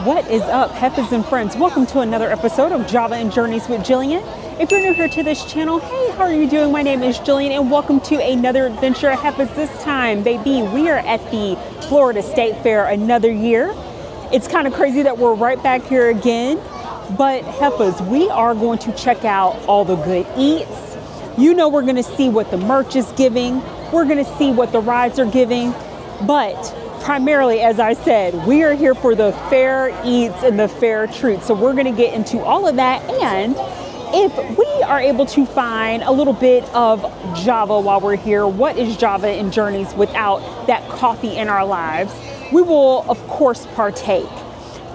What is up, Heffas and friends? Welcome to another episode of Java and Journeys with Jillian. If you're new here to this channel, hey, how are you doing? My name is Jillian and welcome to another adventure at Heffas. This time, baby, we are at the Florida State Fair another year. It's kind of crazy that we're right back here again, but Heffas, we are going to check out all the good eats. You know, we're going to see what the merch is giving. We're going to see what the rides are giving, but primarily, as I said, we are here for the fair eats and the fair treats. So we're going to get into all of that. And if we are able to find a little bit of Java while we're here, what is Java and Journeys without that coffee in our lives? We will, of course, partake.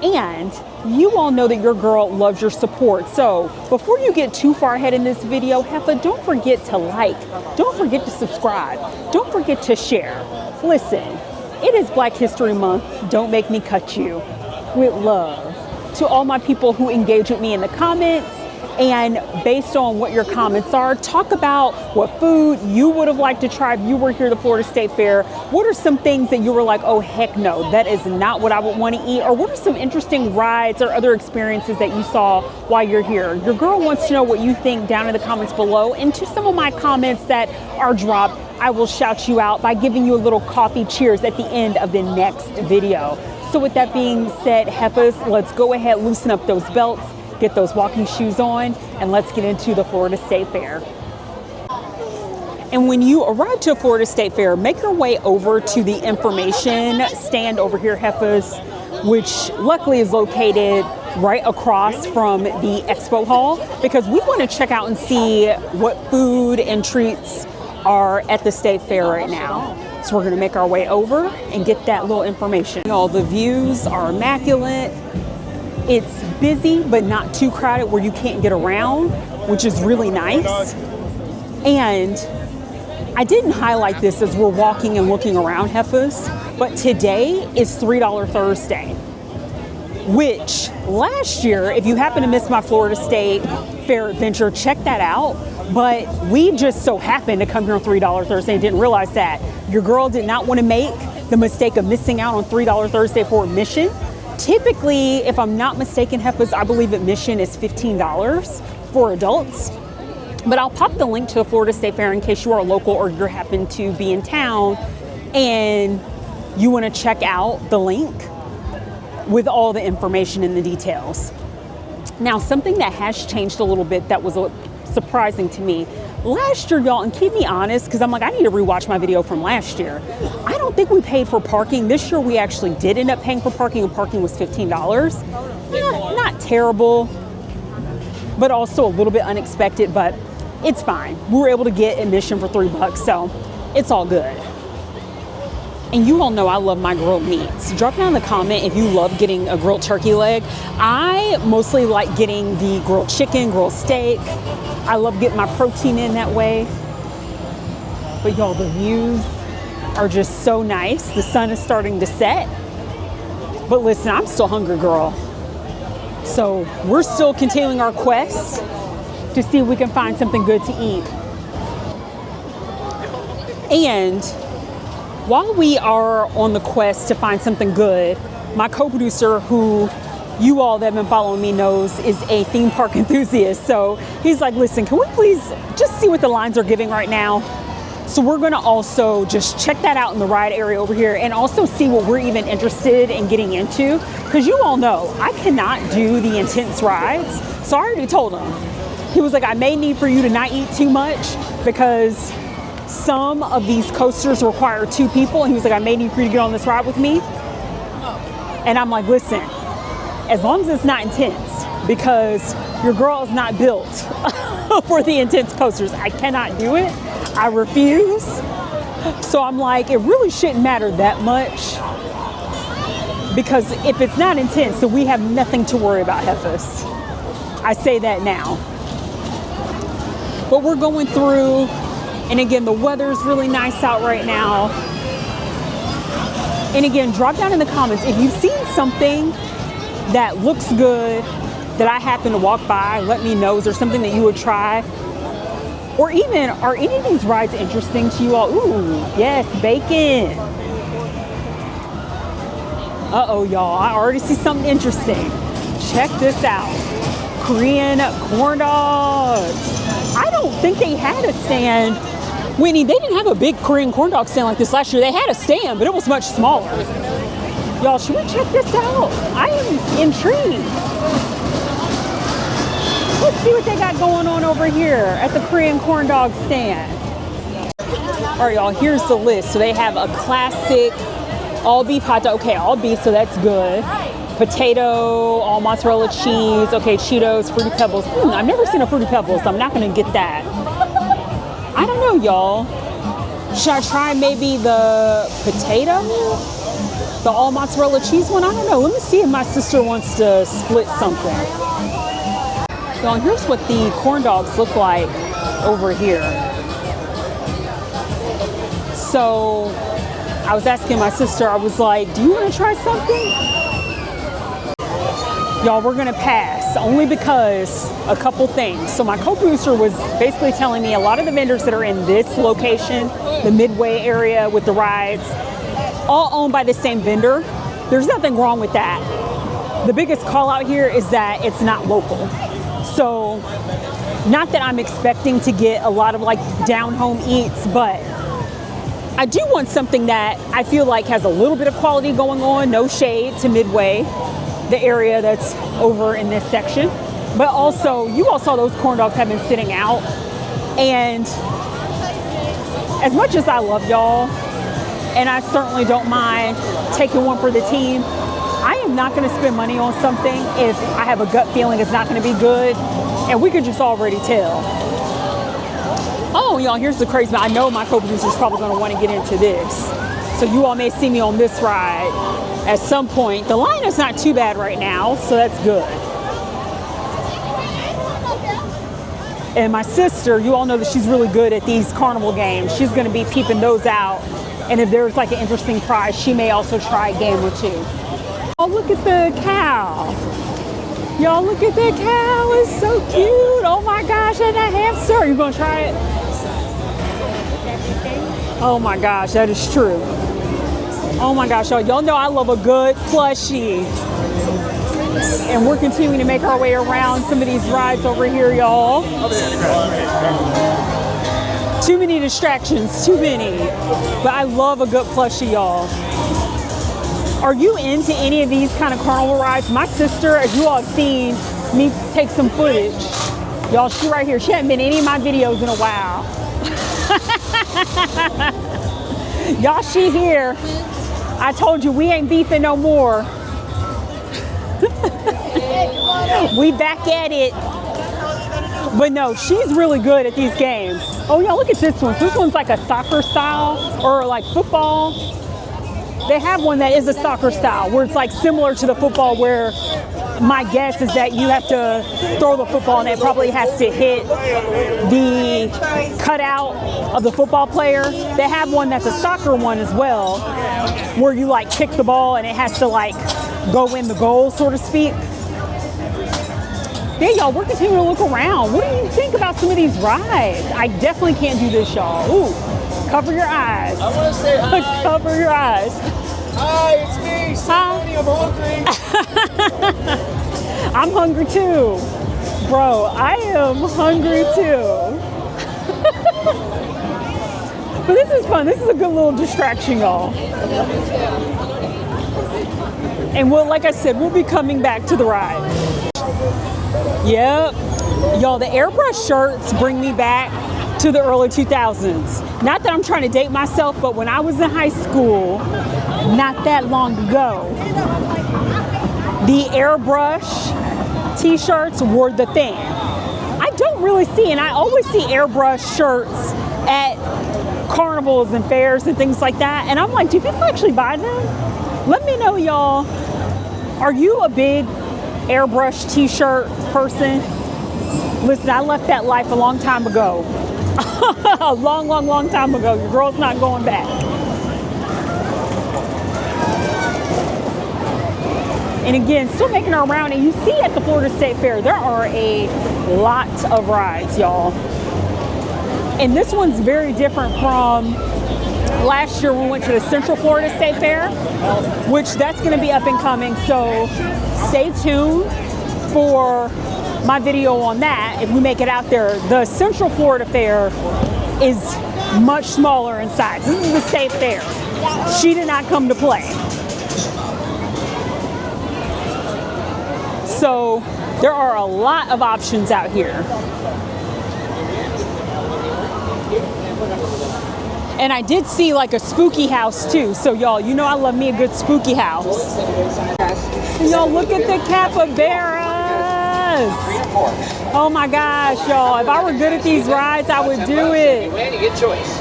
And you all know that your girl loves your support. So before you get too far ahead in this video, Heffa, don't forget to like, don't forget to subscribe, don't forget to share. Listen, it is Black History Month. Don't make me cut you. With love. To all my people who engage with me in the comments, and based on what your comments are, talk about what food you would have liked to try if you were here at the Florida State Fair. What are some things that you were like, oh heck no, that is not what I would want to eat? Or what are some interesting rides or other experiences that you saw while you're here? Your girl wants to know what you think down in the comments below. And to some of my comments that are dropped, I will shout you out by giving you a little coffee cheers at the end of the next video. So with that being said, Heffas, let's go ahead, loosen up those belts, get those walking shoes on, and let's get into the Florida State Fair. And when you arrive to Florida State Fair, make your way over to the information stand over here, Heffas, which luckily is located right across from the expo hall, because we want to check out and see what food and treats are at the State Fair right now. So we're going to make our way over and get that little information. All the views are immaculate. It's busy, but not too crowded where you can't get around, which is really nice. And I didn't highlight this as we're walking and looking around, Heffas, but today is $3 Thursday, which last year, if you happen to miss my Florida State Fair adventure, check that out. But we just so happened to come here on $3 Thursday and didn't realize that. Your girl did not want to make the mistake of missing out on $3 Thursday for admission. Typically, if I'm not mistaken, Heffas, I believe admission is $15 for adults. But I'll pop the link to the Florida State Fair in case you are local or you happen to be in town and you want to check out the link with all the information and the details. Now, something that has changed a little bit that was surprising to me. Last year, y'all, and keep me honest, because I'm like, I need to rewatch my video from last year. I don't think we paid for parking. This year, we actually did end up paying for parking, and parking was $15. Yeah, not terrible, but also a little bit unexpected, but it's fine. We were able to get admission for $3, so it's all good. And you all know I love my grilled meats. Drop down in the comment if you love getting a grilled turkey leg. I mostly like getting the grilled chicken, grilled steak. I love getting my protein in that way. But y'all, the views are just so nice. The sun is starting to set. But listen, I'm still hungry, girl. So we're still continuing our quest to see if we can find something good to eat. And while we are on the quest to find something good, my co-producer, who you all that have been following me knows is a theme park enthusiast. So he's like, listen, can we please just see what the lines are giving right now? So we're gonna also just check that out in the ride area over here and also see what we're even interested in getting into. Because you all know, I cannot do the intense rides. So I already told him. He was like, I may need for you to not eat too much because some of these coasters require 2 people. And he was like, I may need for you to get on this ride with me. And I'm like, listen, as long as it's not intense, because your girl is not built for the intense coasters. I cannot do it. I refuse. So I'm like, it really shouldn't matter that much, because if it's not intense, then we have nothing to worry about, Heffas. I say that now. But we're going through, and again, the weather's really nice out right now. And again, drop down in the comments if you've seen something that looks good that I happen to walk by. Let me know. Is there something that you would try? Or even, are any of these rides interesting to you all? Ooh, yes, bacon. Uh-oh, y'all, I already see something interesting. Check this out. Korean corn dogs. I don't think they had a stand. Whitney, they didn't have a big Korean corn dog stand like this last year. They had a stand, but it was much smaller. Y'all, should we check this out? I am intrigued. Let's see what they got going on over here at the Korean corn dog stand. All right, y'all, here's the list. So they have a classic all beef hot dog. Okay, all beef, so that's good. Potato, all mozzarella cheese. Okay, Cheetos, Fruity Pebbles. I've never seen a Fruity Pebbles, so I'm not gonna get that. I don't know, y'all. Should I try maybe the potato? The all mozzarella cheese one? I don't know. Let me see if my sister wants to split something. Y'all, here's what the corn dogs look like over here. So I was asking my sister, I was like, do you want to try something? Y'all, we're gonna pass only because a couple things. So my co-producer was basically telling me a lot of the vendors that are in this location, the Midway area with the rides, all owned by the same vendor. There's nothing wrong with that. The biggest call out here is that it's not local. So not that I'm expecting to get a lot of like down home eats, but I do want something that I feel like has a little bit of quality going on. No shade to Midway, the area that's over in this section. But also, you all saw those corn dogs have been sitting out. And as much as I love y'all, and I certainly don't mind taking one for the team, I am not gonna spend money on something if I have a gut feeling it's not gonna be good. And we could just already tell. Oh, y'all, here's the crazy part. I know my co-producer is probably gonna wanna get into this. So you all may see me on this ride at some point. The line is not too bad right now, so that's good. And my sister, you all know that she's really good at these carnival games. She's gonna be peeping those out. And if there's like an interesting prize, she may also try a game or two. Oh, look at the cow. Y'all, look at that cow. It's so cute. Oh my gosh, and that hamster. Are you gonna try it? Oh my gosh, that is true. Oh my gosh, y'all know I love a good plushie. And we're continuing to make our way around some of these rides over here, y'all. Too many distractions, too many. But I love a good plushie, y'all. Are you into any of these kind of carnival rides? My sister, as you all have seen me take some footage. Y'all, she right here. She hasn't been in any of my videos in a while. Y'all, she here. I told you we ain't beefing no more. We back at it. But no, she's really good at these games. Oh, y'all, look at this one. This one's like a soccer style or like football. They have one that is a soccer style where it's like similar to the football, where my guess is that you have to throw the football and it probably has to hit the cutout of the football player. They have one that's a soccer one as well, where you like kick the ball and it has to like go in the goal, so to speak. Yeah, y'all, we're continuing to look around. What do you think about some of these rides? I definitely can't do this, y'all. Ooh, cover your eyes. I want to say hi. Cover your eyes. Hi, it's me, Sonny. I'm hungry. I'm hungry too. Bro, I am hungry too. But this is fun. This is a good little distraction, y'all. And we'll, like I said, we'll be coming back to the ride. Yep. Y'all, the airbrush shirts bring me back to the early 2000s. Not that I'm trying to date myself, but when I was in high school, not that long ago, the airbrush t-shirts were the thing. I don't really see, and I always see airbrush shirts at carnivals and fairs and things like that. And I'm like, do people actually buy them? Let me know, y'all. Are you a big airbrush t-shirt person? Listen, I left that life a long time ago. A long time ago. Your girl's not going back. And again, still making our round. And you see at the Florida State Fair, there are a lot of rides, y'all. And this one's very different from last year we went to the Central Florida State Fair, which that's going to be up and coming. So stay tuned for my video on that if we make it out there. The Central Florida Fair is much smaller in size. This is the State Fair. She did not come to play. So there are a lot of options out here. And I did see like a spooky house too. So y'all, you know I love me a good spooky house. And y'all look at the capybaras. Oh my gosh, y'all. If I were good at these rides, I would do it. Good choice.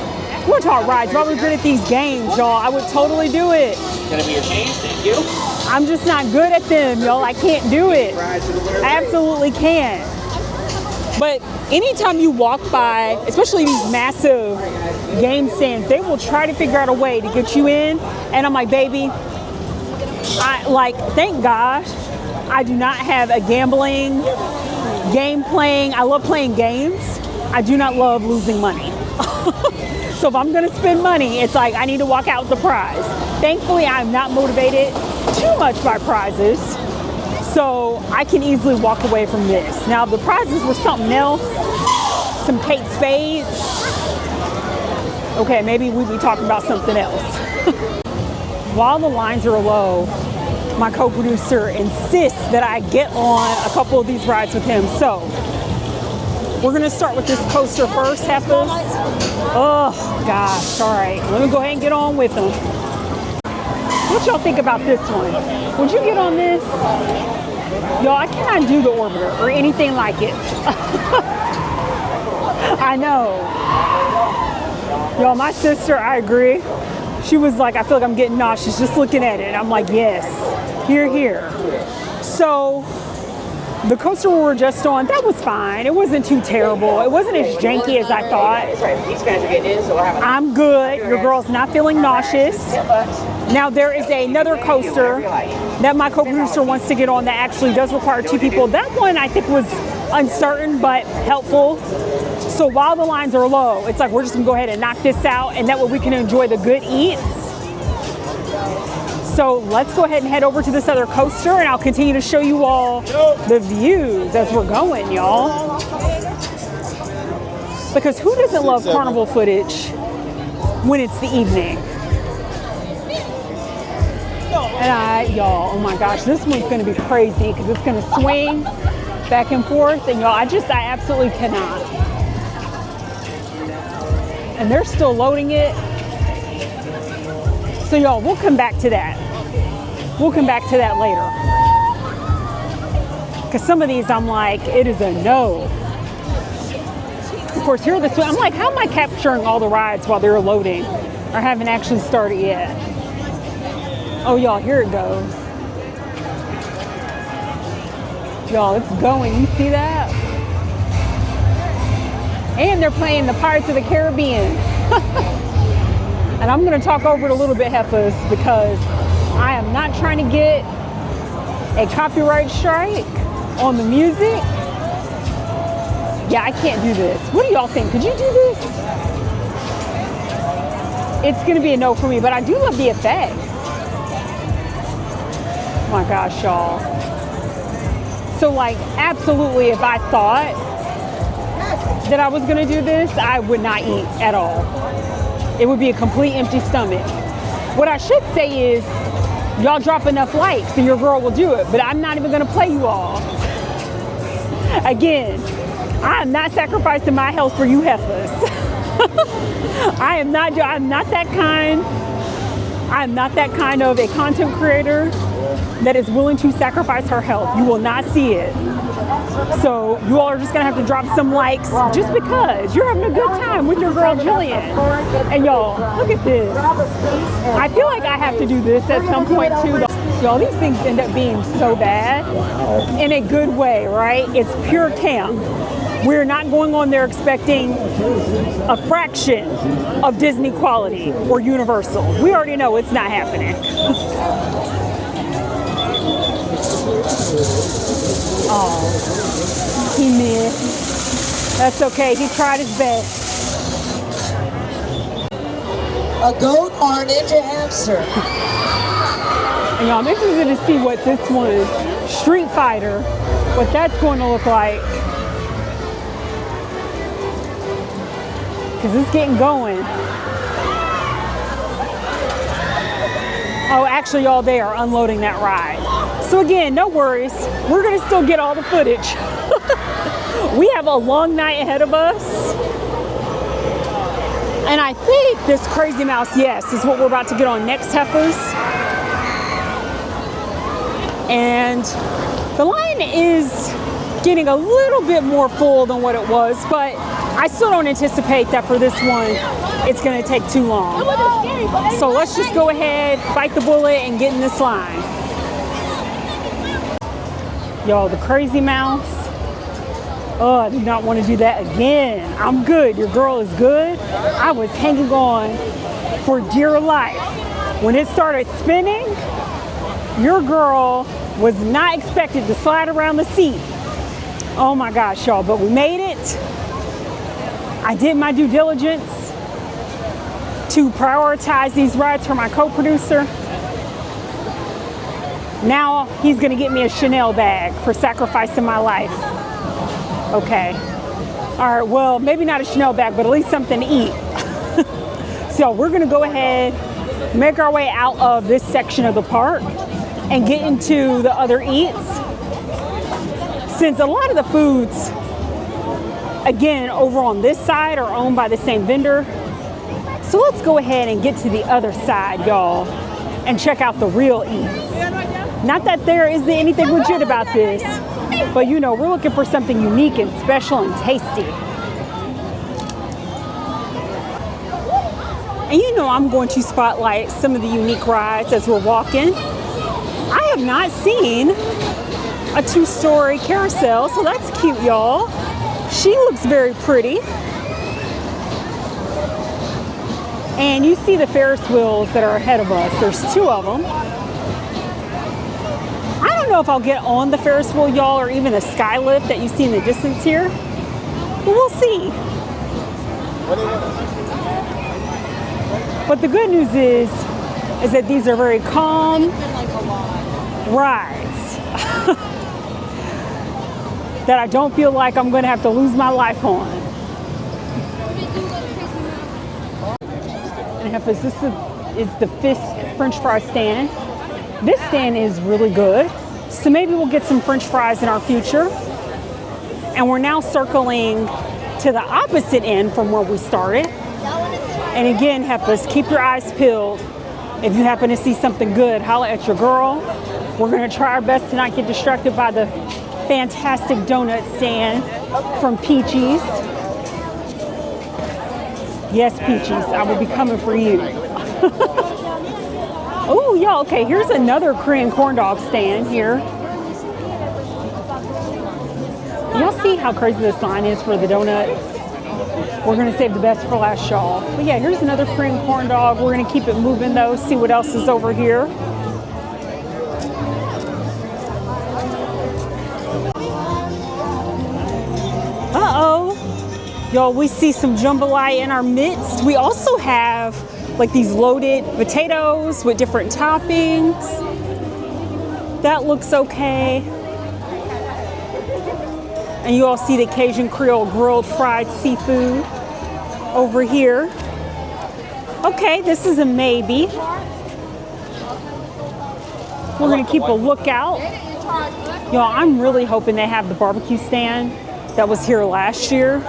We're talking rides. If I were good at these games, y'all, I would totally do it. Gonna be a change, thank you. I'm just not good at them, y'all. I can't do it. I absolutely can't. But anytime you walk by, especially these massive game stands, they will try to figure out a way to get you in. And I'm like, baby, thank gosh, I do not have a gambling, game playing. I love playing games. I do not love losing money. So if I'm gonna spend money, it's like I need to walk out with the prize. Thankfully, I'm not motivated too much by prizes, so I can easily walk away from this. Now, if the prizes were something else, some Kate Spades, okay, maybe we'd be talking about something else. While the lines are low, my co-producer insists that I get on a couple of these rides with him. So we're gonna start with this coaster first, Heffas. Oh gosh, all right, let me go ahead and get on with them. What y'all think about this one? Would you get on this? Y'all, I cannot do the orbiter or anything like it. I know. Y'all, my sister, I agree. She was like, I feel like I'm getting nauseous just looking at it. And I'm like, yes, here, here. So the coaster we were just on, that was fine. It wasn't too terrible. It wasn't as janky as I thought. These guys are getting in, so we'll have I'm good. Your girl's not feeling nauseous. Now there is another coaster that my co-producer wants to get on that actually does require 2 people. That one I think was uncertain but helpful. So while the lines are low, it's like we're just gonna go ahead and knock this out, and that way we can enjoy the good eats. So let's go ahead and head over to this other coaster, and I'll continue to show you all the views as we're going, y'all. Because who doesn't love carnival footage when it's the evening? And y'all, oh my gosh, this one's gonna be crazy because it's gonna swing back and forth, and y'all, I absolutely cannot. And they're still loading it. So y'all, we'll come back to that. We'll come back to that later. Because some of these I'm like, it is a no. Of course, here this way, I'm like, how am I capturing all the rides while they're loading? Or haven't actually started yet? Oh y'all, here it goes. Y'all, it's going, you see that? And they're playing the Pirates of the Caribbean. And I'm gonna talk over it a little bit, Heffas, because I am not trying to get a copyright strike on the music. Yeah, I can't do this. What do y'all think? Could you do this? It's gonna be a no for me, but I do love the effects. Oh my gosh, y'all. So like, absolutely, if I thought that I was gonna do this, I would not eat at all. It would be a complete empty stomach. What I should say is, y'all drop enough likes and your girl will do it, but I'm not even gonna play you all. Again, I am not sacrificing my health for you Heffas. I'm not that kind of a content creator that is willing to sacrifice her health. You will not see it. So you all are just gonna have to drop some likes just because you're having a good time with your girl Jillian. And y'all, look at this. I feel like I have to do this at some point too. Y'all, these things end up being so bad in a good way, right? It's pure camp. We're not going on there expecting a fraction of Disney quality or Universal. We already know it's not happening. Oh, he missed. That's okay, he tried his best. a goat, or a ninja hamster? And y'all, I'm interested to see what this one, Street Fighter, what that's going to look like. Because it's getting going. Oh, actually, y'all, they are unloading that ride. So again, no worries. We're gonna still get all the footage. We have a long night ahead of us. And I think this Crazy Mouse, yes, is what we're about to get on next, Heffas. And the line is getting a little bit more full than what it was, but I still don't anticipate that for this one, it's gonna take too long. So let's just go ahead, bite the bullet, and get in this line. Y'all, the Crazy Mouse. Oh, I do not want to do that again. I'm good. Your girl is good. I was hanging on for dear life. When it started spinning, your girl was not expected to slide around the seat. Oh my gosh, y'all, but we made it. I did my due diligence to prioritize these rides for my co-producer. Now he's gonna get me a Chanel bag for sacrificing my life. Okay. All right, well, maybe not a Chanel bag, but at least something to eat. So we're gonna go ahead, make our way out of this section of the park and get into the other eats. Since a lot of the foods, again, over on this side are owned by the same vendor. So let's go ahead and get to the other side, y'all, and check out the real eats. Not that there isn't anything legit about this, but you know, we're looking for something unique and special and tasty. And you know, I'm going to spotlight some of the unique rides as we're walking. I have not seen a two-story carousel, so that's cute, y'all. She looks very pretty. And you see the Ferris wheels that are ahead of us. There's two of them. I don't know if I'll get on the Ferris wheel, y'all, or even the sky lift that you see in the distance here. But we'll see. But the good news is that these are very calm rides that I don't feel like I'm going to have to lose my life on. And Heffas, this is the Fisk French fry stand. This stand is really good. So maybe we'll get some French fries in our future. And we're now circling to the opposite end from where we started. And again, Heffas, keep your eyes peeled. If you happen to see something good, holla at your girl. We're gonna try our best to not get distracted by the fantastic donut stand from Peachy's. Yes, Peachy's, I will be coming for you. Oh, yeah, okay, here's another Korean corn dog stand here. Y'all see how crazy this line is for the donuts? We're gonna save the best for last, y'all. But yeah, here's another Korean corn dog. We're gonna keep it moving though, see what else is over here. Uh-oh. Y'all, we see some jambalaya in our midst. We also have like these loaded potatoes with different toppings. That looks okay. And you all see the Cajun Creole grilled fried seafood over here. Okay, this is a maybe. We're gonna keep a lookout. Y'all, I'm really hoping they have the barbecue stand that was here last year,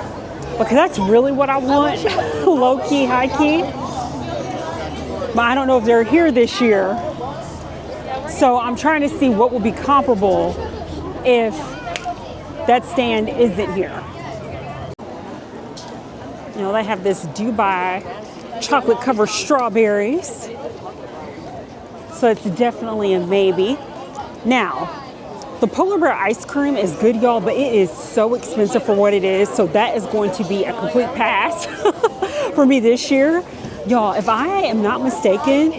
because that's really what I want, low-key, high-key. But I don't know if they're here this year. So I'm trying to see what will be comparable if that stand isn't here. You know, they have this Dubai chocolate covered strawberries. So it's definitely a maybe. Now, the polar bear ice cream is good, y'all, but it is so expensive for what it is. So that is going to be a complete pass for me this year. Y'all, if I am not mistaken,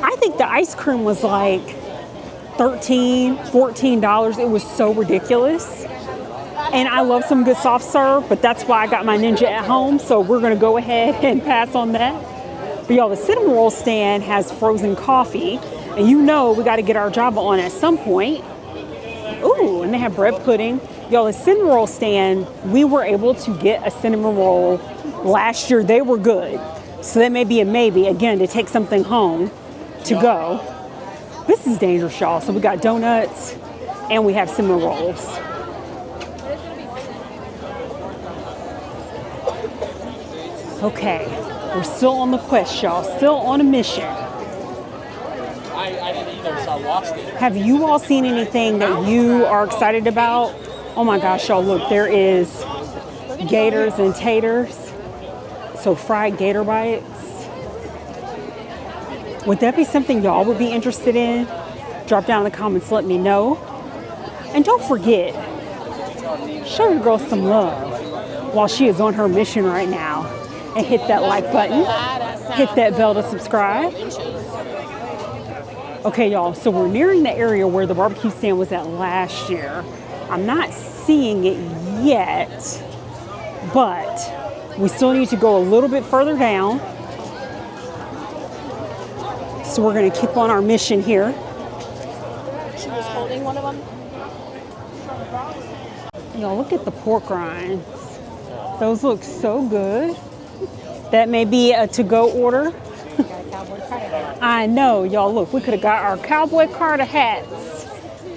I think the ice cream was like $13, $14. It was so ridiculous. And I love some good soft serve, but that's why I got my Ninja at home. So we're gonna go ahead and pass on that. But y'all, the cinnamon roll stand has frozen coffee, and you know we got to get our Java on at some point. Ooh, and they have bread pudding. Y'all, the cinnamon roll stand, we were able to get a cinnamon roll last year. They were good. So that may be a maybe, again, to take something home to go. This is dangerous, y'all. So we got donuts and we have cinnamon rolls. Okay, we're still on the quest, y'all. Still on a mission. I didn't either, so I watched it. Have you all seen anything that you are excited about? Oh my gosh, y'all, look, there is gators and taters. So fried gator bites. Would that be something y'all would be interested in? Drop down in the comments, let me know. And don't forget, show your girl some love while she is on her mission right now. And hit that like button, hit that bell to subscribe. Okay, y'all, so we're nearing the area where the barbecue stand was at last year. I'm not seeing it yet, but we still need to go a little bit further down. So we're gonna keep on our mission here. She was holding one of them. Y'all, look at the pork rinds. Those look so good. That may be a to-go order. I know, y'all, look, we could have got our cowboy Carter hats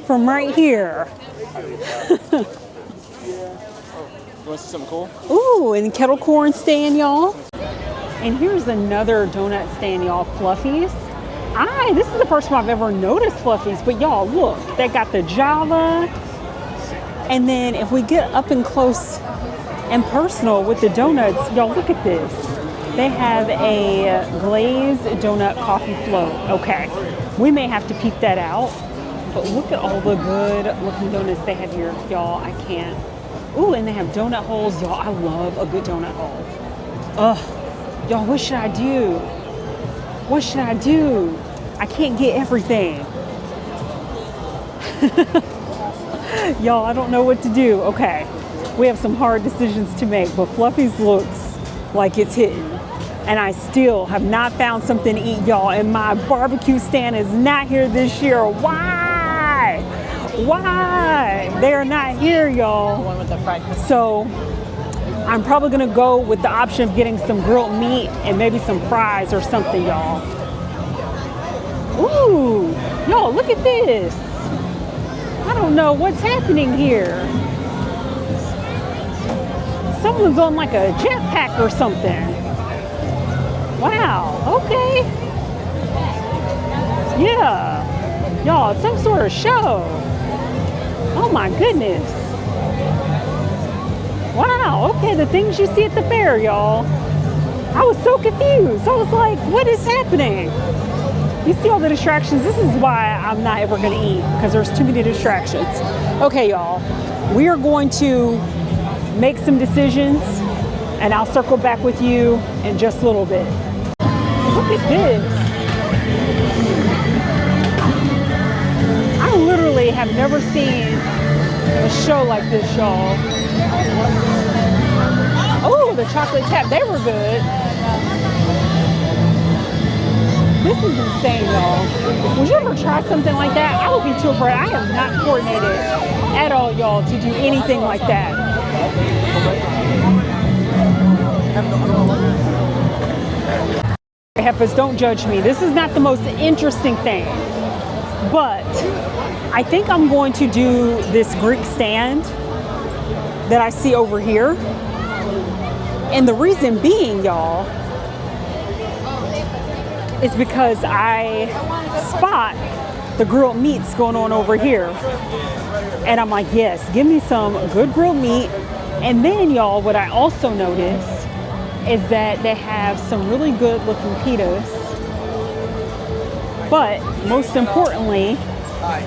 from right here. You want to see something cool? Ooh, and kettle corn stand, y'all. And here's another donut stand, y'all, Fluffies. This is the first time I've ever noticed Fluffies, but y'all, look, they got the Java. And then if we get up and close and personal with the donuts, y'all, look at this. They have a glazed donut coffee float. Okay, we may have to peep that out, but look at all the good looking donuts they have here, y'all. I can't. Ooh, and they have donut holes, y'all. I love a good donut hole. Ugh, y'all, what should I do? What should I do? I can't get everything. Y'all, I don't know what to do. Okay, we have some hard decisions to make, but Fluffy's looks like it's hitting. And I still have not found something to eat, y'all. And my barbecue stand is not here this year. Why? Why? They are not here, y'all. The one with the fried cookie. So I'm probably gonna go with the option of getting some grilled meat and maybe some fries or something, y'all. Ooh, y'all, look at this. I don't know what's happening here. Someone's on like a jetpack or something. Wow, okay. Yeah. Y'all, it's some sort of show. Oh my goodness. Wow, okay, the things you see at the fair, y'all. I was so confused. I was like, what is happening? You see all the distractions? This is why I'm not ever gonna eat, because there's too many distractions. Okay, y'all, we are going to make some decisions and I'll circle back with you in just a little bit. Look at this. I literally have never seen a show like this, y'all. Oh, the chocolate tap, they were good. This is insane, y'all. Would you ever try something like that? I would be too afraid. I am not coordinated at all, y'all, to do anything like that. Heffas, don't judge me. This is not the most interesting thing, but I think I'm going to do this Greek stand that I see over here. And the reason being, y'all, is because I spot the grilled meats going on over here. And I'm like, yes, give me some good grilled meat. And then, y'all, what I also noticed is that they have some really good looking pitas. But most importantly, hi.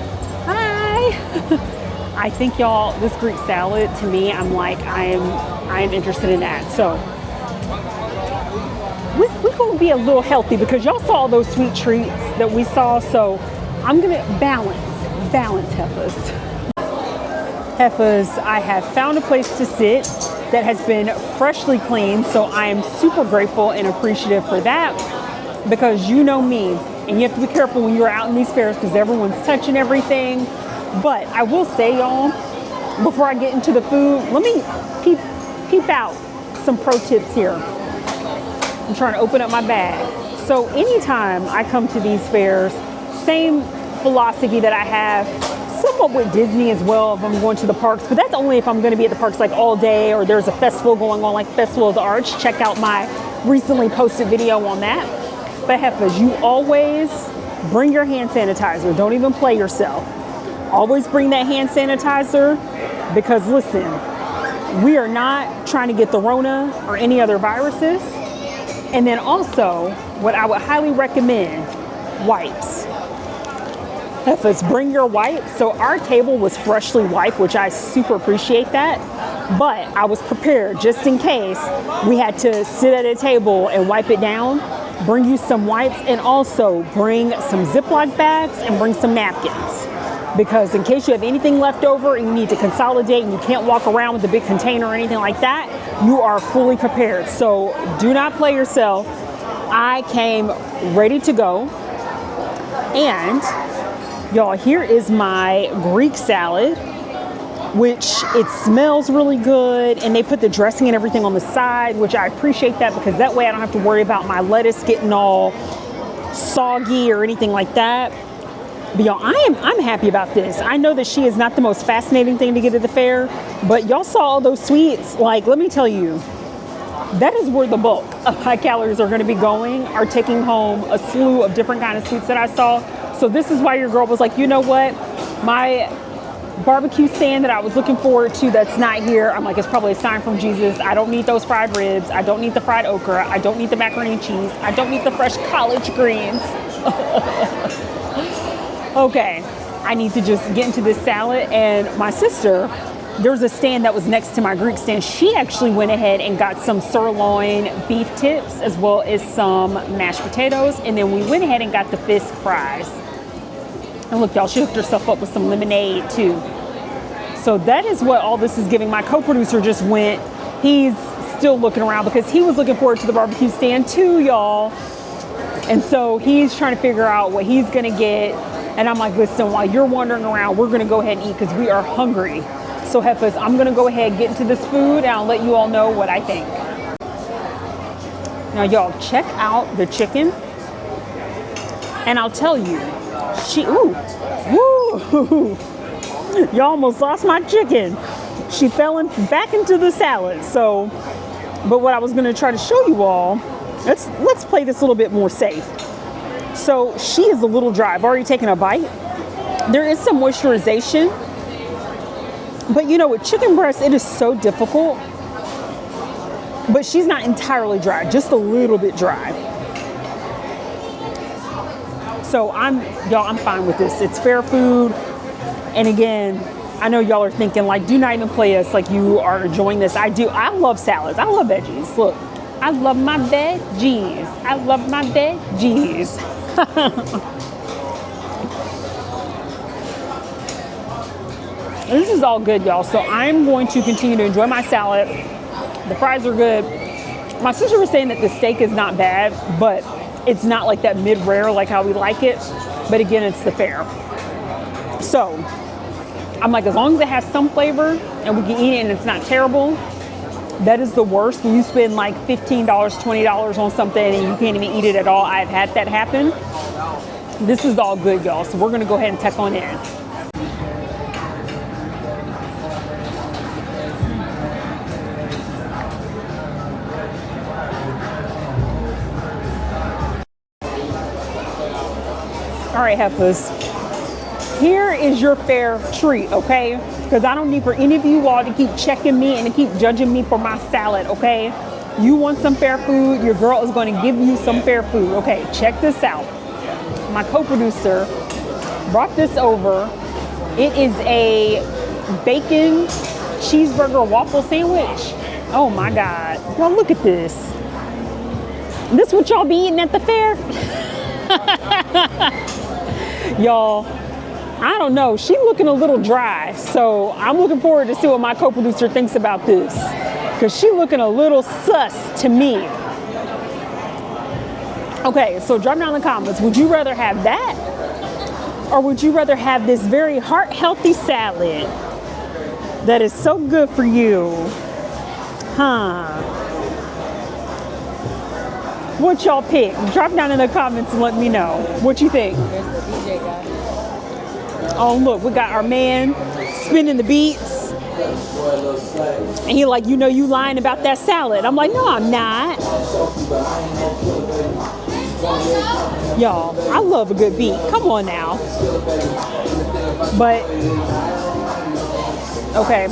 I think, y'all, this Greek salad, to me, I'm like, I am interested in that. So we're going to be a little healthy because y'all saw all those sweet treats that we saw. So I'm going to balance Heffas. Heffas, I have found a place to sit that has been freshly cleaned, so I am super grateful and appreciative for that. because you know me, and you have to be careful when you're out in these fairs because everyone's touching everything. But I will say, y'all, before I get into the food, let me peep out some pro tips here. I'm trying to open up my bag. So anytime I come to these fairs, same philosophy that I have somewhat with Disney as well if I'm going to the parks, but that's only if I'm going to be at the parks like all day or there's a festival going on like Festival of the Arts. Check out my recently posted video on that. But Heffas, you always bring your hand sanitizer. Don't even play yourself. Always bring that hand sanitizer because listen, we are not trying to get the Rona or any other viruses. And then also, what I would highly recommend, wipes. Heffas, bring your wipes. So our table was freshly wiped, which I super appreciate that. But I was prepared just in case we had to sit at a table and wipe it down. Bring you some wipes and also bring some Ziploc bags and bring some napkins. Because in case you have anything left over and you need to consolidate and you can't walk around with a big container or anything like that, you are fully prepared. So do not play yourself. I came ready to go. And y'all, here is my Greek salad, which it smells really good. And they put the dressing and everything on the side, which I appreciate that because that way I don't have to worry about my lettuce getting all soggy or anything like that. But y'all, I'm happy about this. I know that she is not the most fascinating thing to get at the fair, but y'all saw all those sweets. Like, let me tell you, that is where the bulk of high calories are going to be going, are taking home a slew of different kind of sweets that I saw. So this is why your girl was like, you know what? My barbecue stand that I was looking forward to that's not here, I'm like, it's probably a sign from Jesus. I don't need those fried ribs. I don't need the fried okra. I don't need the macaroni and cheese. I don't need the fresh collard greens. Okay, I need to just get into this salad. And my sister, there was a stand that was next to my Greek stand. She actually went ahead and got some sirloin beef tips as well as some mashed potatoes. And then we went ahead and got the fish fries. And look, y'all, she hooked herself up with some lemonade too. So that is what all this is giving. My co-producer just went. He's still looking around because he was looking forward to the barbecue stand too, y'all. And so he's trying to figure out what he's gonna get. And I'm like, listen, while you're wandering around, we're gonna go ahead and eat because we are hungry. So Heffas, I'm gonna go ahead and get into this food and I'll let you all know what I think. Now y'all, check out the chicken. And I'll tell you, you almost lost my chicken. She fell back into the salad. So, but what I was gonna try to show you all, let's play this a little bit more safe. So she is a little dry. I've already taken a bite. There is some moisturization, but you know, with chicken breast, it is so difficult, but she's not entirely dry, just a little bit dry. So I'm fine with this. It's fair food. And again, I know y'all are thinking like, do not even play us like you are enjoying this. I do. I love salads. I love veggies. Look, I love my veggies. I love my veggies. This is all good, y'all. So I'm going to continue to enjoy my salad. The fries are good. My sister was saying that the steak is not bad, but it's not like that mid-rare like how we like it. But again, it's the fare. So I'm like, as long as it has some flavor and we can eat it and it's not terrible. That is the worst when you spend like $15, $20 on something and you can't even eat it at all. I've had that happen. This is all good, y'all. So we're gonna go ahead and tuck on in. All right, Heffas. Here is your fair treat, okay? Because I don't need for any of you all to keep checking me and to keep judging me for my salad, okay? You want some fair food, your girl is going to give you some fair food. Okay, check this out. My co-producer brought this over. It is a bacon cheeseburger waffle sandwich. Oh my God. Well, look at this. This what y'all be eating at the fair? Y'all, I don't know. She's looking a little dry. So I'm looking forward to see what my co-producer thinks about this. Because she's looking a little sus to me. Okay, so drop down in the comments. Would you rather have that? Or would you rather have this very heart-healthy salad that is so good for you? Huh? What y'all pick? Drop down in the comments and let me know. What you think? There's the DJ guy. Oh, look, we got our man spinning the beats. And he like, you know you lying about that salad. I'm like, no, I'm not. Y'all, I love a good beat. Come on now. But, okay.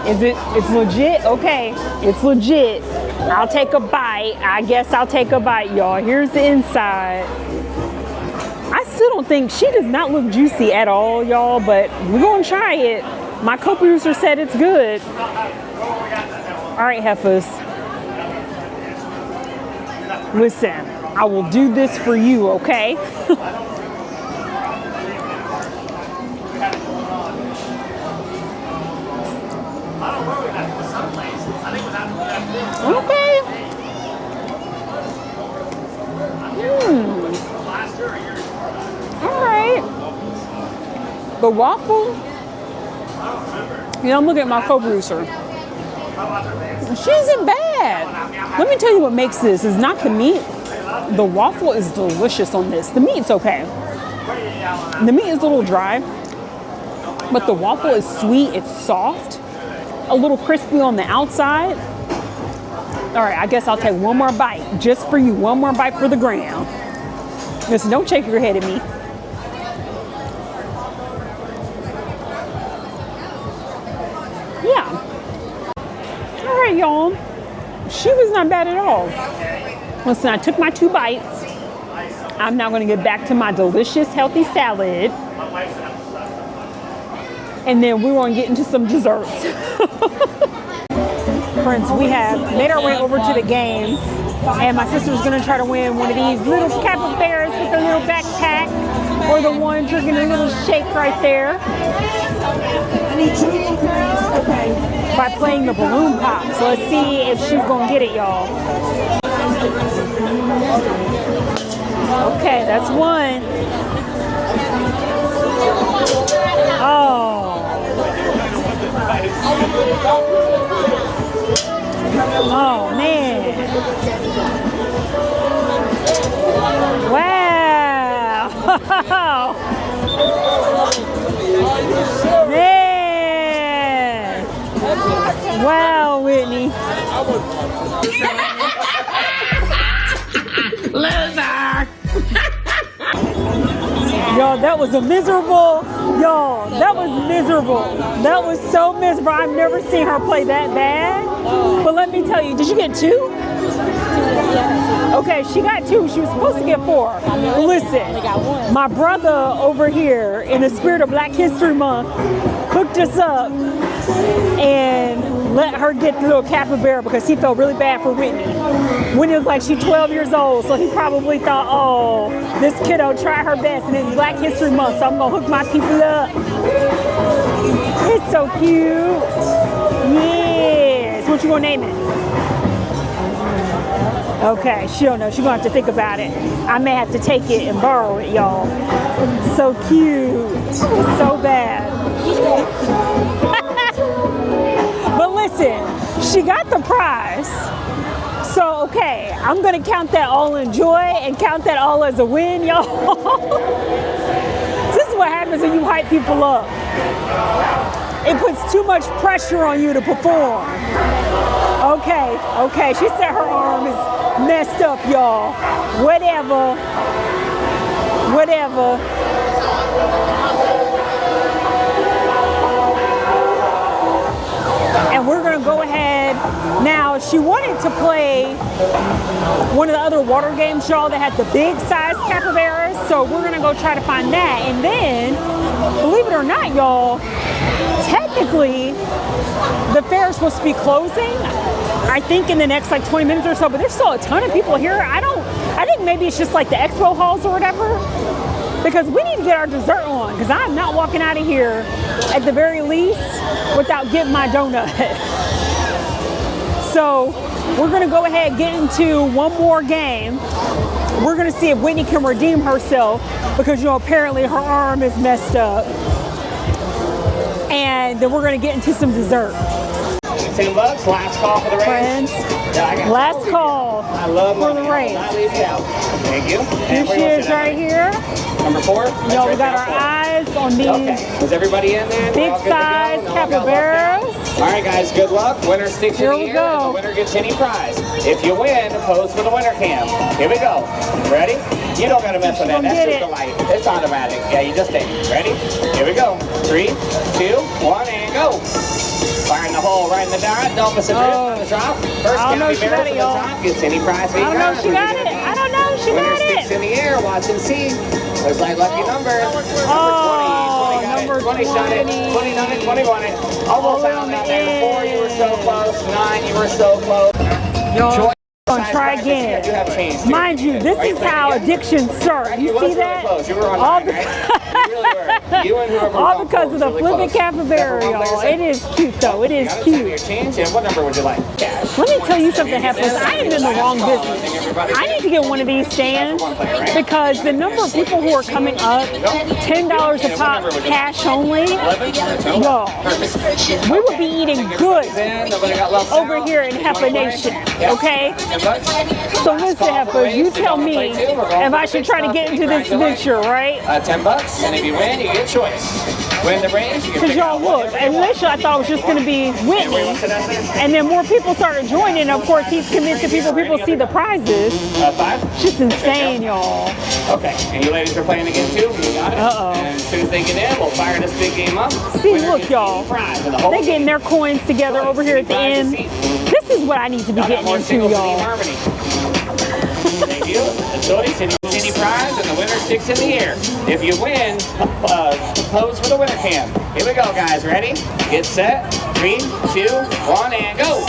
It's legit? Okay, it's legit. I'll take a bite. I guess I'll take a bite, y'all. Here's the inside. I still don't think, she does not look juicy at all, y'all, but we're gonna try it. My co-producer said it's good. All right, Heffas. Listen, I will do this for you, okay? Okay. All right. The waffle. You know, I'm looking at my co-producer. She isn't bad. Let me tell you what makes this is not the meat. The waffle is delicious on this. The meat's okay. The meat is a little dry, but the waffle is sweet. It's soft, a little crispy on the outside. All right, I guess I'll take one more bite just for you. One more bite for the gram. Listen, don't shake your head at me. Yeah. All right, y'all. She was not bad at all. Listen, I took my 2 bites. I'm now going to get back to my delicious, healthy salad. And then we're going to get into some desserts. Friends, we have made our way over to the games. And my sister's going to try to win one of these little capybaras with a little backpack. Or the one drinking a little shake right there. By playing the balloon pop. So let's see if she's going to get it, y'all. Okay, that's one. Oh. Oh, man. Wow. Man. Wow, Whitney. Loser. Y'all, that was a miserable. Y'all, that was miserable. That was so miserable. I've never seen her play that bad. But let me tell you, did you get 2? Okay, she got 2. She was supposed to get 4. Listen, my brother over here, in the spirit of Black History Month, hooked us up and let her get the little capybara because he felt really bad for Whitney. Whitney looked like she's 12 years old, so he probably thought, oh, this kiddo tried her best and it's Black History Month, so I'm gonna hook my people up. It's so cute. Yes. What you gonna name it? Okay, she don't know. She's gonna have to think about it. I may have to take it and borrow it, y'all. So cute. So bad. But listen, she got the prize. So, okay, I'm gonna count that all in joy and count that all as a win, y'all. This is what happens when you hype people up. It puts too much pressure on you to perform. Okay, okay, she said her arm is messed up, y'all. Whatever. And we're gonna go ahead. Now, she wanted to play one of the other water games, y'all, that had the big size capybaras. So we're gonna go try to find that. And then, believe it or not, y'all, technically, the fair is supposed to be closing, I think in the next like 20 minutes or so, but there's still a ton of people here. I think maybe it's just like the expo halls or whatever, because we need to get our dessert on, because I'm not walking out of here at the very least without getting my donut. So we're gonna go ahead and get into one more game. we're gonna see if Whitney can redeem herself because, you know, apparently her arm is messed up. And then we're gonna get into some dessert. $10, last call for the race. Friends, last call I love for the race. Not leave you out. Thank you. Here she is right here. Number 4. Yo, we got our eyes on these Is everybody in there? big size capybaras. All right, guys, good luck. Winner sticks in Here the we air, go. and the winner gets any prize. If you win, pose for the winner cam. Here we go. Ready? You don't gotta mess with that. That's just the light. It's automatic. Yeah, you just take it. Ready? Here we go. 3, 2, 1, and go. Fire in the hole, right in the dot. Don't miss a drift on the drop. First capybara to the top gets any prize. I don't know if she got it. I don't know if she Winner got sticks it. in the air. Watch and see. Looks like lucky number. Oh, Number 20 got it. 20 number shot it. 20. 20 done it. 20 won it. Almost out on out the there. 4, you were so end. close. 9, you were so close. Yo, gonna try again. I do have change, too. Mind you, this is how addictions start. You see that? Close. You were on All 9, right? You really were. You and whoever was All on because 4 of the was really flipping close. capybara, Number 1 y'all. player It is cute, though. It is Got to tell me cute. your change, and what number would you like? Cash. Let me tell you something, Heffas. I am in the wrong business. I need to get one of these stands because the number of people who are coming up, $10 a pop, cash only, yo, we would be eating good over here in Heffa Nation, okay? So listen, Heffas, you tell me if I should try to get into this venture, right? $10, and if you win, you get choice. Win the race, you get Because y'all look, initially I thought it was just going to be Whitney, and then more people started joining. Of course, he's convincing people see the prizes. 5. It's just insane, y'all. Okay, and you ladies are playing again too? You got it? Uh-oh. And as soon as they get in, we'll fire this big game up. See, Winner look, gets y'all. any prize in the whole They're getting game. their coins together over here at the end. This is what I need to be Got getting more into, singles in y'all. harmony. Thank you. The choice, any prize, and the winner sticks in the air. If you win, pose for the winner cam. Here we go, guys. Ready? Get set. 3, 2, 1, and go.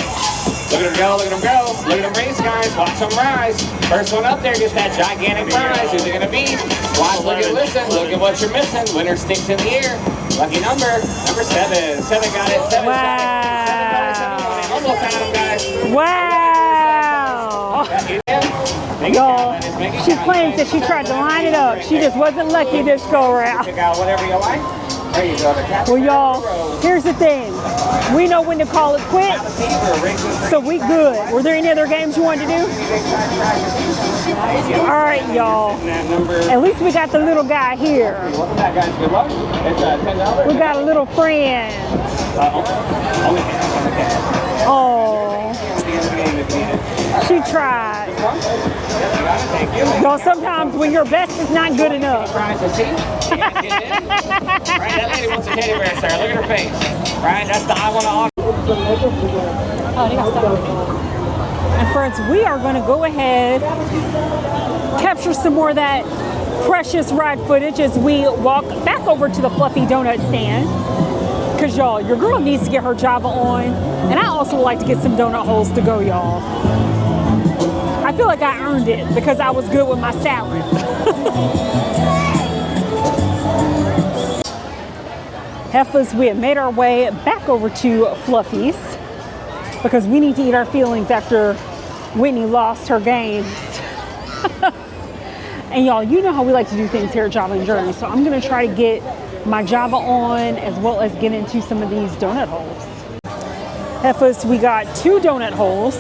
Look at them go, look at them go. Look at them race, guys. Watch them rise. First one up there gets that gigantic prize. Who's it going to be? Watch, look and listen. Look at what you're missing. Winner sticks in the air. Lucky number 7. 7 got it. 7 Wow. shot it. 7 won it. Almost had him, guys. Wow. Y'all, she claims that she tried to line it up. She just wasn't lucky this go around. Pick out whatever you like. There you go. Well, y'all, here's the thing. We know when to call it quits, so we good. Were there any other games you wanted to do? All right, y'all. At least we got the little guy here. Welcome back, guys. Good luck. It's $10. We got a little friend. Only cash. Oh, she tried. Thank you. Y'all, sometimes when your best is not good enough. Prize to see. Right, that lady wants a teddy bear, sir. Look at her face. Right, that's the I want to offer. Oh, they got stuff. And friends, we are going to go ahead, capture some more of that precious ride footage as we walk back over to the Fluffy Donut stand. Because y'all, your girl needs to get her Java on. And I also would like to get some donut holes to go, y'all. I feel like I earned it because I was good with my salad. Heffas, we have made our way back over to Fluffy's because we need to eat our feelings after Whitney lost her games. And y'all, you know how we like to do things here at Java and Journey, so I'm gonna try to get my Java on as well as get into some of these donut holes. Heffas, we got 2 donut holes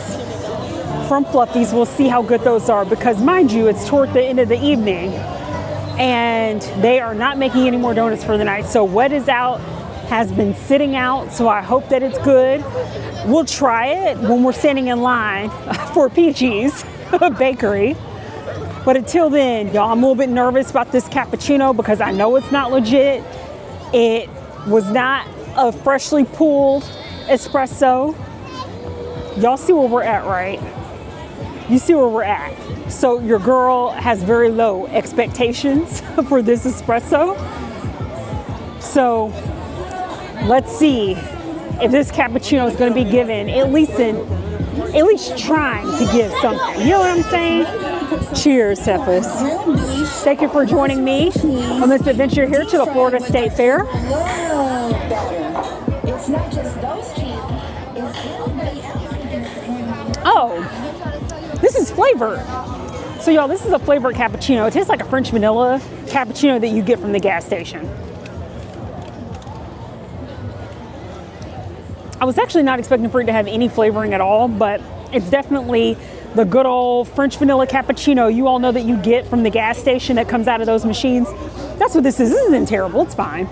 from Fluffy's. We'll see how good those are because, mind you, it's toward the end of the evening and they are not making any more donuts for the night. So what is out has been sitting out, so I hope that it's good. We'll try it when we're standing in line for Peachy's Bakery. But until then, y'all, I'm a little bit nervous about this cappuccino because I know it's not legit. It was not a freshly pulled espresso. Y'all see where we're at, right? You see where we're at. So your girl has very low expectations for this espresso. So let's see if this cappuccino is going to be given at least trying to give something. You know what I'm saying? Cheers, Heffas. Thank you for joining me on this adventure here to the Florida State Fair. Oh, this is flavored. So y'all, this is a flavored cappuccino. It tastes like a French vanilla cappuccino that you get from the gas station. I was actually not expecting for it to have any flavoring at all, but it's definitely the good old French vanilla cappuccino you all know that you get from the gas station that comes out of those machines. That's what this is. This isn't terrible. It's fine.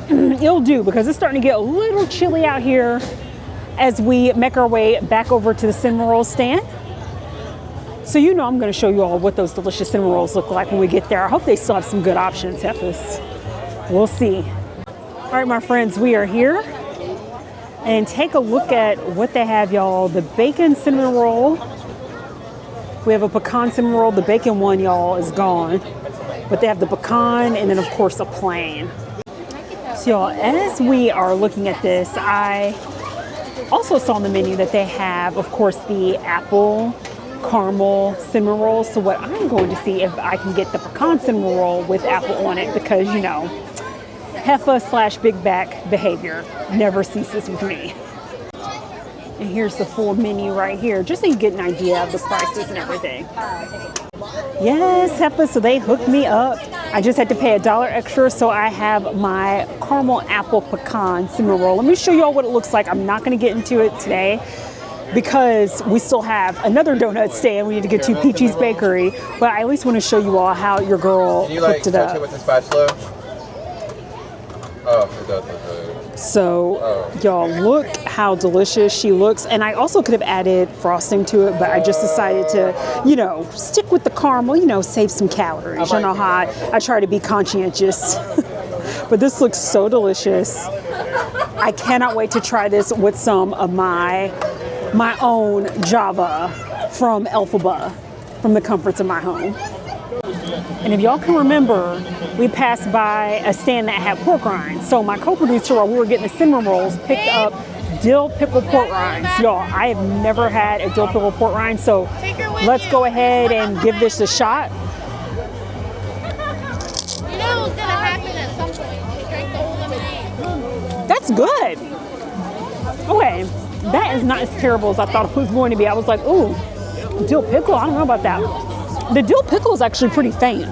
It'll do because it's starting to get a little chilly out here as we make our way back over to the cinnamon roll stand. So you know I'm going to show you all what those delicious cinnamon rolls look like when we get there. I hope they still have some good options, Heffas. We'll see. All right, my friends, we are here. And take a look at what they have, y'all. The bacon cinnamon roll. We have a pecan cinnamon roll. The bacon one, y'all, is gone. But they have the pecan and then, of course, a plain. So, y'all, as we are looking at this, I also saw on the menu that they have, of course, the apple caramel cinnamon roll. So what I'm going to see if I can get the pecan cinnamon roll with apple on it because, you know, Heffa / big back behavior never ceases with me. And here's the full menu right here, just so you get an idea of the prices and everything. Yes, Heffa, so they hooked me up. I just had to pay $1 extra, so I have my caramel apple pecan cinnamon roll. Let me show you all what it looks like. I'm not going to get into it today because we still have another donut stand we need to get to, Peachy's Bakery, but I at least want to show you all how your girl hooked it up. Do you like touch it with the spatula? Oh, it does look good. So, y'all, look how delicious she looks. And I also could have added frosting to it, but I just decided to, you know, stick with the caramel, you know, save some calories. You know how I try to be conscientious. But this looks so delicious. I cannot wait to try this with some of my own Java from Elphaba, from the comforts of my home. And if y'all can remember, we passed by a stand that had pork rinds. So my co-producer, while we were getting the cinnamon rolls, picked up dill pickle pork rinds. Y'all, I have never had a dill pickle pork rind, so let's go ahead and give this a shot. You know what's gonna happen at some point. They drank the whole lemonade. That's good. Okay, that is not as terrible as I thought it was going to be. I was like, ooh, dill pickle, I don't know about that. The dill pickle is actually pretty faint.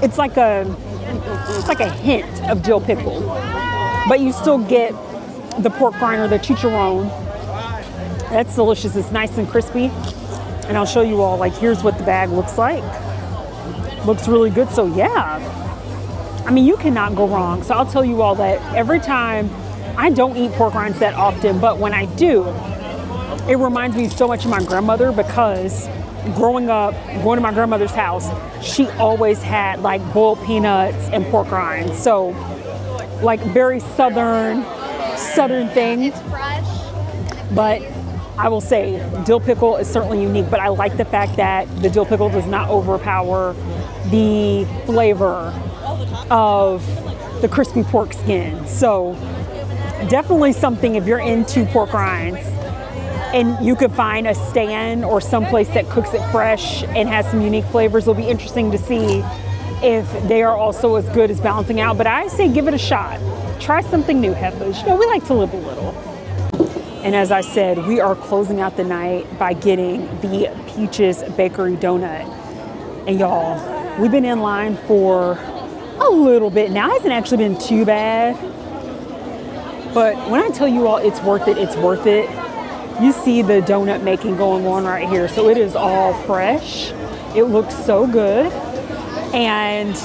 It's like a hint of dill pickle, but you still get the pork rind or the chicharron. That's delicious. It's nice and crispy. And I'll show you all, like, here's what the bag looks like. Looks really good. So yeah, I mean, you cannot go wrong. So I'll tell you all that every time, I don't eat pork rinds that often, but when I do, it reminds me so much of my grandmother because growing up, going to my grandmother's house, she always had like boiled peanuts and pork rinds. So like very southern thing. It's fresh. But I will say dill pickle is certainly unique, but I like the fact that the dill pickle does not overpower the flavor of the crispy pork skin. So definitely something if you're into pork rinds and you could find a stand or someplace that cooks it fresh and has some unique flavors. It'll be interesting to see if they are also as good as balancing out. But I say give it a shot. Try something new, Heffas. You know, we like to live a little. And as I said, we are closing out the night by getting the Peachy's Bakery donut. And y'all, we've been in line for a little bit now. It hasn't actually been too bad. But when I tell you all it's worth it, it's worth it. You see the donut making going on right here. So it is all fresh. It looks so good. And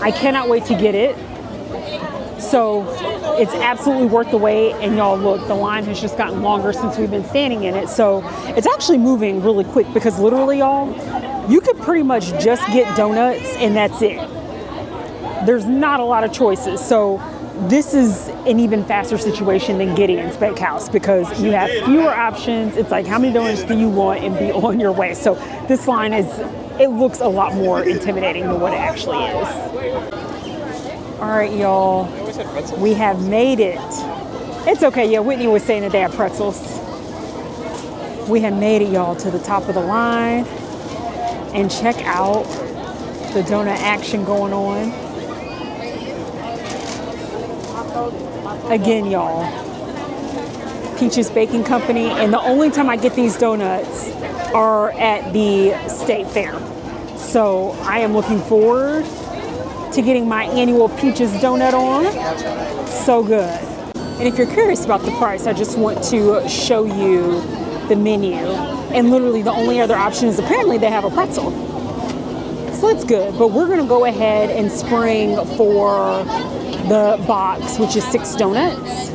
I cannot wait to get it. So it's absolutely worth the wait. And y'all look, the line has just gotten longer since we've been standing in it. So it's actually moving really quick because literally y'all, you could pretty much just get donuts and that's it. There's not a lot of choices. So this is an even faster situation than Gideon's Bakehouse because you have fewer options. It's like, how many donuts do you want and be on your way? So this line it looks a lot more intimidating than what it actually is. All right, y'all, we have made it. It's okay, yeah, Whitney was saying that they have pretzels. We have made it, y'all, to the top of the line. And check out the donut action going on. Again, y'all, Peachy's Baking Company, and the only time I get these donuts are at the state fair. So I am looking forward to getting my annual Peaches donut on. So good. And if you're curious about the price, I just want to show you the menu. And literally the only other option is apparently they have a pretzel. So it's good, but we're gonna go ahead and spring for the box, which is 6 donuts.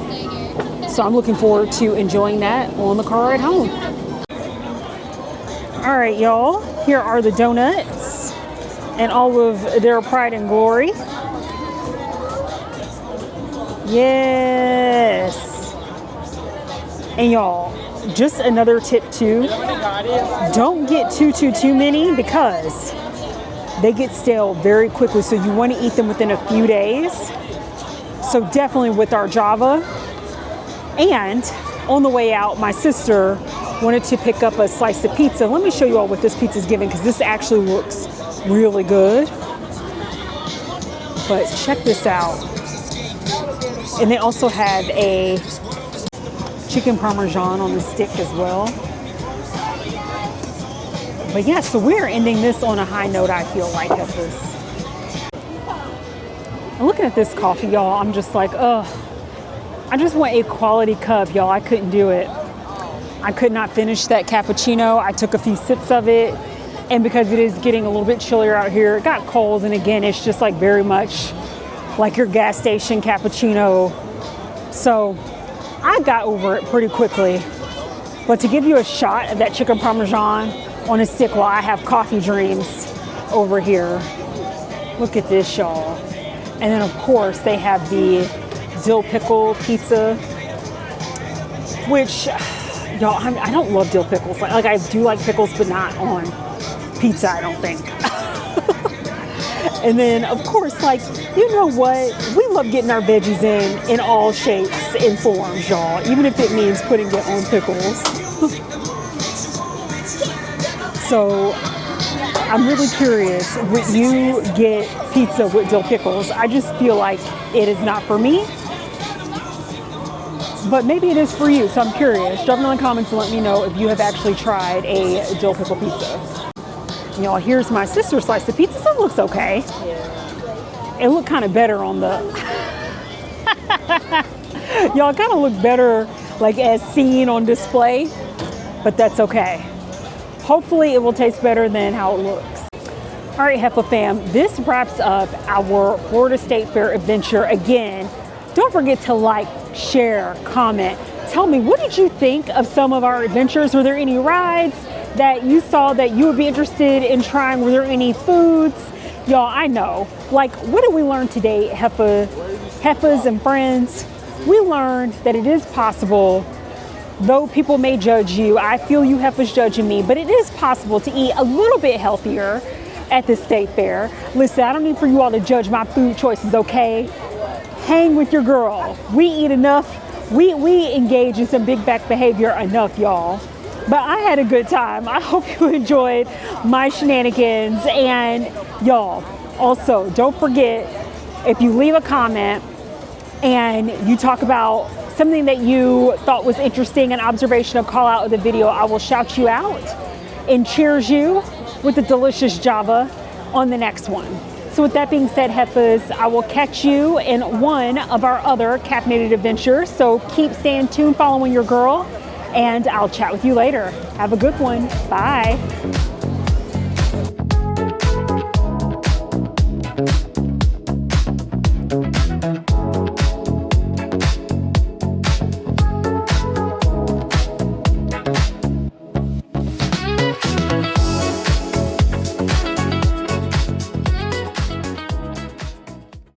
So I'm looking forward to enjoying that on the car ride home. All right, y'all, here are the donuts and all of their pride and glory. Yes. And y'all, just another tip too, don't get too many because they get stale very quickly, so you want to eat them within a few days. So definitely with our Java. And on the way out, my sister wanted to pick up a slice of pizza. Let me show you all what this pizza is giving, because this actually looks really good. But check this out. And they also have a chicken parmesan on the stick as well. But yeah, so we're ending this on a high note, I feel like, of this. And looking at this coffee, y'all, I'm just like, ugh. I just want a quality cup, y'all. I couldn't do it. I could not finish that cappuccino. I took a few sips of it. And because it is getting a little bit chillier out here, it got cold. And again, it's just like very much like your gas station cappuccino. So I got over it pretty quickly. But to give you a shot of that chicken parmesan on a stick while I have coffee dreams over here. Look at this, y'all. And then of course they have the dill pickle pizza, which, y'all, I don't love dill pickles. Like I do like pickles, but not on pizza, I don't think. And then of course, like, you know what? We love getting our veggies in all shapes and forms, y'all, even if it means putting it on pickles. So I'm really curious, would you get pizza with dill pickles? I just feel like it is not for me, but maybe it is for you. So I'm curious. Drop it in the comments and let me know if you have actually tried a dill pickle pizza. Y'all, here's my sister's slice of pizza. So it looks okay. It looked kind of better on the, y'all, it kind of looked better like as seen on display, but that's okay. Hopefully it will taste better than how it looks. All right, Heffa fam, this wraps up our Florida State Fair adventure. Again, don't forget to like, share, comment. Tell me, what did you think of some of our adventures? Were there any rides that you saw that you would be interested in trying? Were there any foods? Y'all, I know. Like, what did we learn today, Heffas and friends? We learned that it is possible. Though people may judge you, I feel you Heffas judging me, but it is possible to eat a little bit healthier at the state fair. Listen, I don't need for you all to judge my food choices, okay? Hang with your girl. We eat enough. We engage in some big back behavior enough, y'all. But I had a good time. I hope you enjoyed my shenanigans. And y'all, also, don't forget, if you leave a comment and you talk about something that you thought was interesting, an observation, a call out of the video, I will shout you out and cheers you with a delicious Java on the next one. So with that being said, Heffas, I will catch you in one of our other caffeinated adventures. So keep staying tuned, following your girl, and I'll chat with you later. Have a good one. Bye.